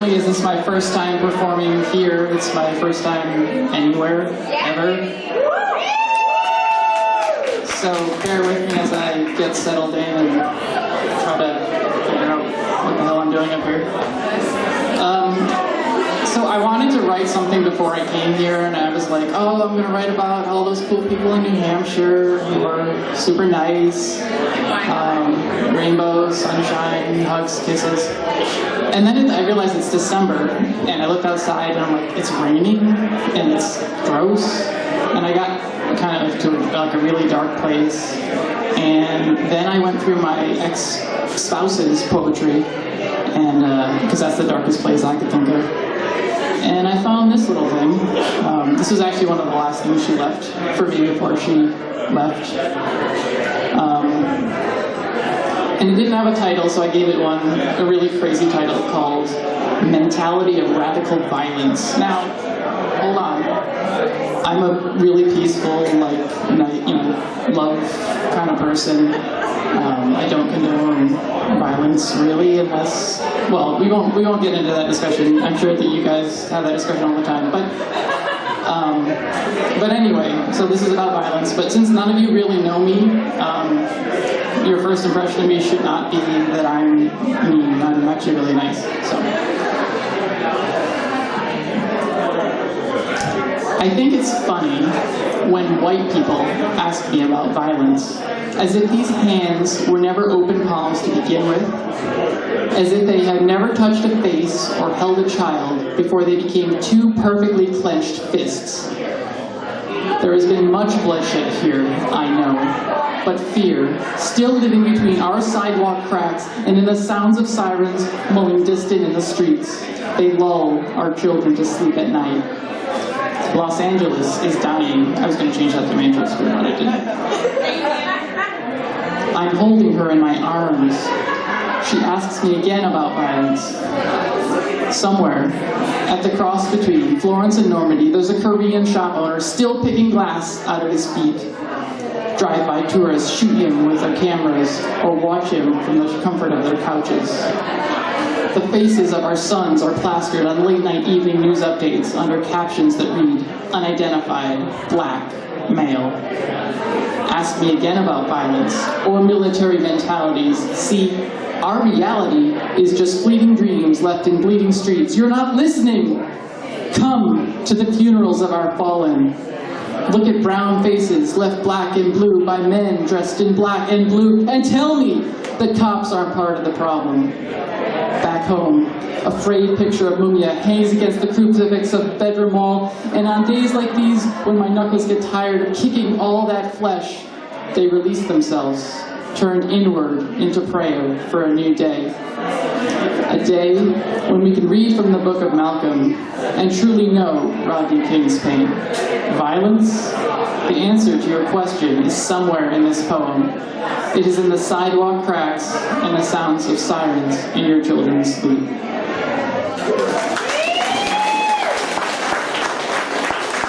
Is this my first time performing here? It's my first time anywhere, ever. So bear with me as I get settled in and try to figure out what the hell I'm doing up here. So I wanted to write something before I came here, and I was like, oh, I'm going to write about all those cool people in New Hampshire who are super nice. Rainbows, sunshine, hugs, kisses. And then I realized it's December, and I looked outside, and I'm like, it's raining, and it's gross. And I got kind of to like a really dark place. And then I went through my ex-spouse's poetry, and because that's the darkest place I could think of. And I found this little thing. This was actually one of the last things she left for me before she left. And it didn't have a title, so I gave it a really crazy title called Mentality of Radical Violence. Now, hold on. I'm a really peaceful, love kind of person. I don't condone violence, really, unless, well, we won't get into that discussion. I'm sure that you guys have that discussion all the time. But anyway, so this is about violence. But since none of you really know me, your first impression of me should not be that I'm mean. I'm actually really nice. So I think it's funny when white people ask me about violence, as if these hands were never open palms to begin with, as if they had never touched a face or held a child before they became two perfectly clenched fists. There has been much bloodshed here, I know, but fear, still living between our sidewalk cracks and in the sounds of sirens mulling distant in the streets. They lull our children to sleep at night. Los Angeles is dying. I was going to change that to Manchester, but I didn't. I'm holding her in my arms. She asks me again about violence. Somewhere, at the cross between Florence and Normandy, there's a Korean shop owner still picking glass out of his feet. Drive-by tourists shoot him with their cameras or watch him from the comfort of their couches. The faces of our sons are plastered on late-night evening news updates under captions that read, unidentified, black, male. Ask me again about violence or military mentalities. See, our reality is just fleeting dreams left in bleeding streets. You're not listening! Come to the funerals of our fallen. Look at brown faces left black and blue by men dressed in black and blue, and tell me that cops aren't part of the problem. Back home, a frayed picture of Mumia hangs against the crucifix of Bedroom Wall, and on days like these, when my knuckles get tired of kicking all that flesh, they release themselves, turned inward into prayer for a new day. A day when we can read from the book of Malcolm and truly know Rodney King's pain. Violence? The answer to your question is somewhere in this poem. It is in the sidewalk cracks and the sounds of sirens in your children's sleep.